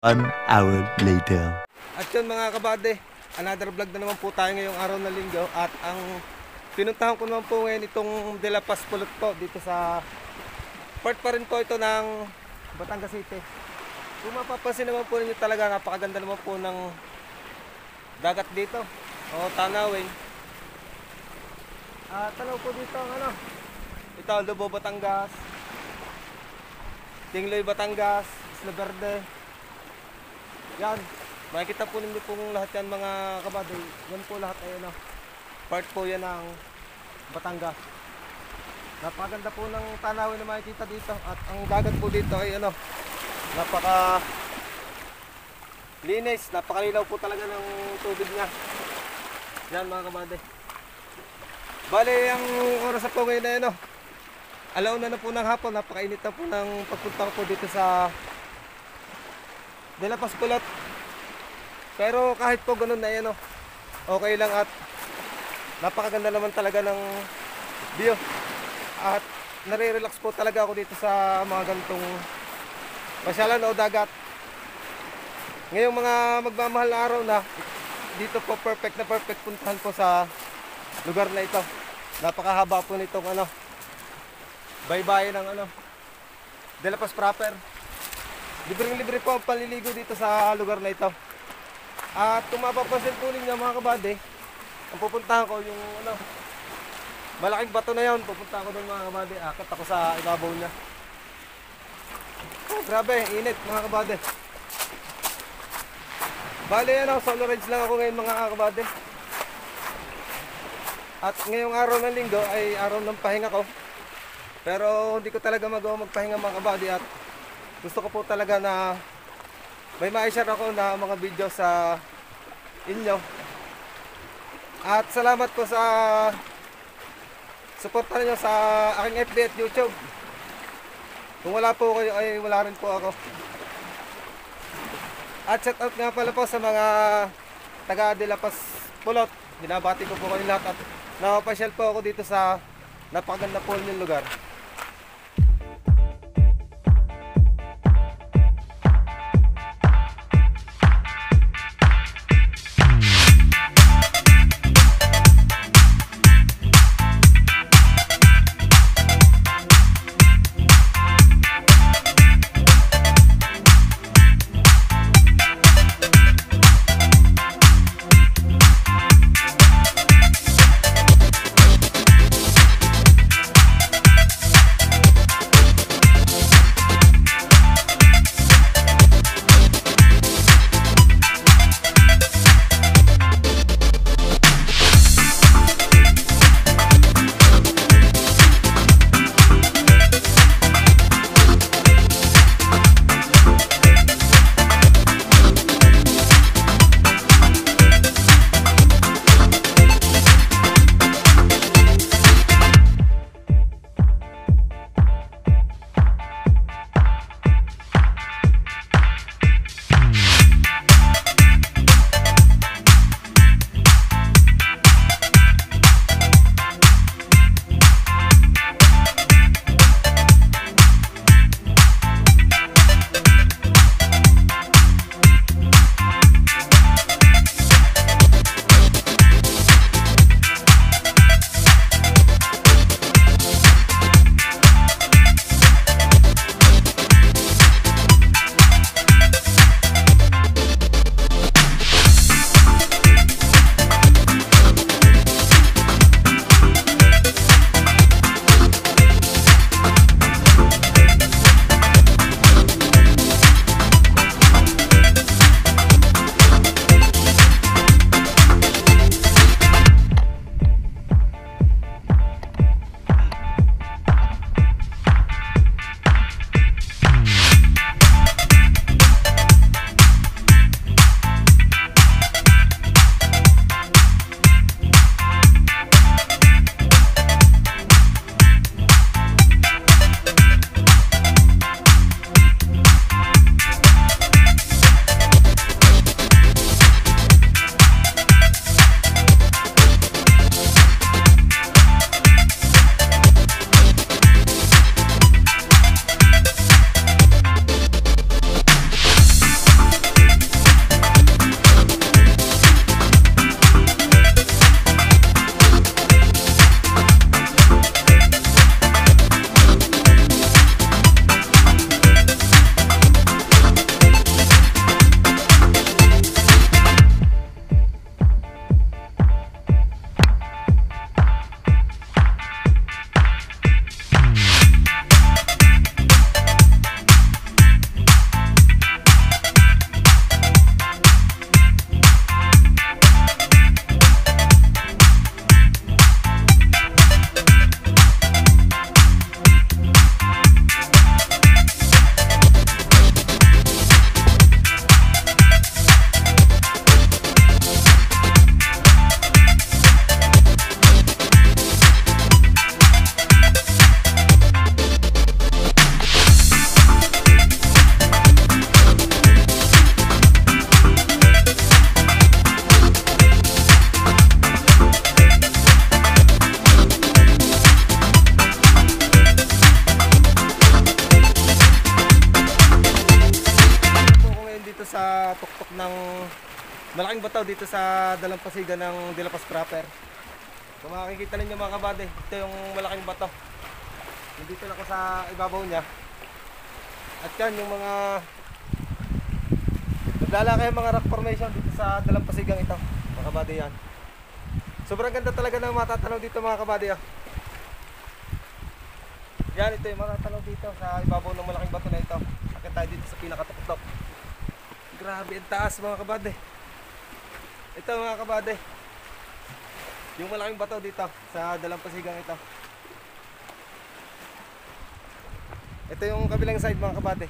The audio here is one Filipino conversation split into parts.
1 hour later. At yun mga kabady, another vlog na naman po tayo ngayong araw na linggo. At ang pinuntahan ko naman po ngayon itong De La Paz Pulot po dito sa part pa rin po ito ng Batangas City. Kung mapapansin naman po ninyo talaga, napakaganda naman po ng dagat dito o tanawin. At tanaw po dito ang ito, Lobo Batangas, Tingloy Batangas, Isla Verde. Yan, makikita po ninyo pong lahat yan mga kabady. Yan po lahat ay part po yan ng Batangas. Napakaganda po ng tanawin na makikita dito. At ang dagat po dito ay napaka linis, napakalinaw po talaga ng tubig niya. Yan mga kabady. Bale, ang oras na po ngayon na alauna na po ng hapon, napakainit na po ng pagpunta ko po dito sa De La Paz Pulot. Pero kahit po ganun na okay lang at napakaganda naman talaga ng view. At nare-relax po talaga ako dito sa mga ganitong pasyalan o dagat. Ngayong mga magmamahal na araw na, dito po perfect na perfect puntahan po sa lugar na ito. Napakahaba po nitong baybayin ng De La Paz proper. Libre po ang paliligo dito sa lugar na ito. At kung mapapansin po ninyo mga kabady, ang pupuntahan ko yung malaking bato na yun. Pupunta ako doon mga kabady. Akit ako sa ibabaw niya. Oh, grabe, init mga kabady. Bale solo rides lang ako ngayon mga kabady. At ngayong araw ng linggo ay araw ng pahinga ko. Pero hindi ko talaga magawa magpahinga mga kabady. At gusto ko po talaga na may ma-share ako na mga video sa inyo. At salamat po sa suporta niyo sa aking FB at YouTube. Kung wala po kayo ay wala rin po ako. At shout out nga pala po sa mga taga De La Paz Pulot. Binabati ko po kayo lahat at napapasyal po ako dito sa napakaganda po yung lugar. malaking bataw dito sa dalampasigan ng Dilapas proper. Kung makikita ninyo mga kabady, ito yung malaking bataw. Nandito na ako sa ibabaw niya. At yan yung mga naglalaki mga rock formation dito sa dalampasigang ito mga kabady yan. Sobrang ganda talaga ng matatanaw dito mga kabady. Yan, ito yung matatanaw dito sa ibabaw ng malaking bato na ito. Akit tayo dito sa pinakatuktok. Grabe ang taas mga kabady. Ito mga kabady, yung malaking bato dito sa dalampasigang ito. Ito yung kabilang side mga kabady.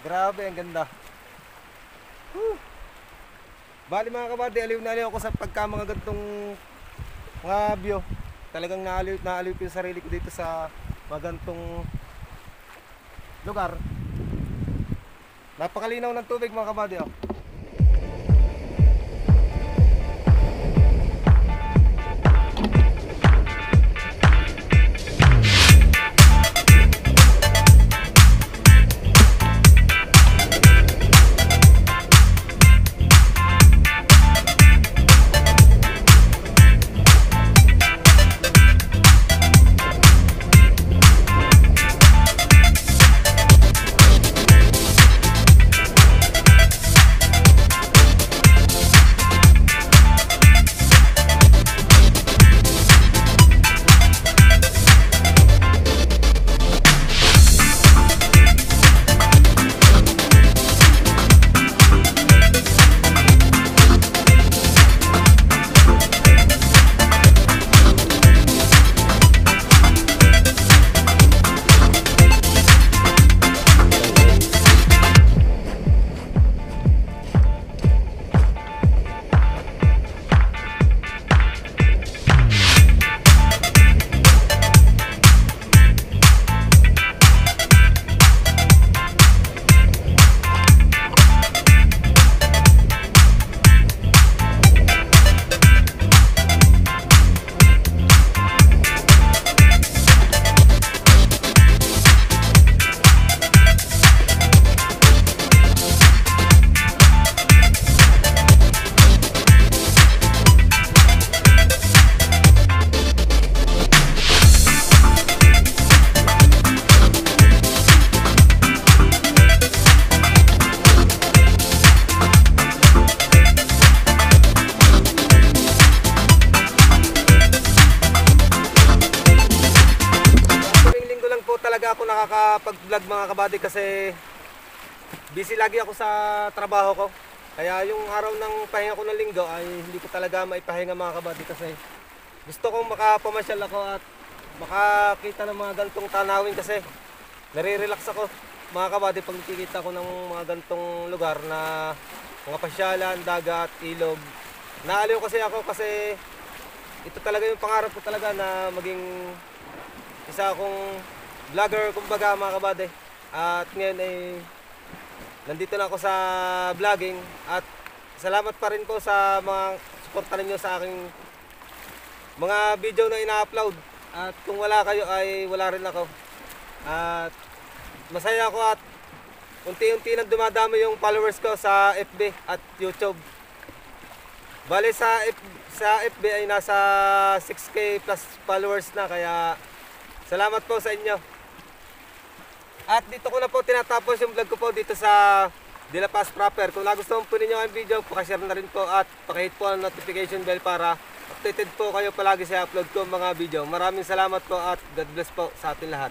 Grabe ang ganda. Bali mga kabady, aliw na aliw ako sa pagka mga gantong mga view. Talagang naaliw ko yung sarili ko dito sa mga gantong lugar. Napakalinaw ng tubig mga kabady. Ako nakakapag-vlog mga kabady kasi busy lagi ako sa trabaho ko. Kaya yung araw ng pahinga ko ng linggo ay hindi ko talaga maipahinga mga kabady kasi gusto kong makapamasyal ako at makakita ng mga gantong tanawin kasi nare-relax ako mga kabady pag nakikita ko ng mga gantong lugar na mga pasyalan, dagat, ilog. Naaliw kasi ako kasi ito talaga yung pangarap ko talaga na maging isa akong vlogger kumbaga mga kabady. At ngayon ay nandito na ako sa vlogging at salamat pa rin po sa mga suporta ninyo sa aking mga video na ina-upload. At kung wala kayo ay wala rin ako. At masaya ako at unti-unti nang dumadami yung followers ko sa FB at YouTube. Bale sa FB ay nasa 6K plus followers na kaya salamat po sa inyo. At dito ko na po tinatapos yung vlog ko po dito sa Dilapas proper. Kung nagustuhan po ninyo ang video, pakishare na rin po at pakihit po ang notification bell para updated po kayo palagi sa upload ko mga video. Maraming salamat po at God bless po sa atin lahat.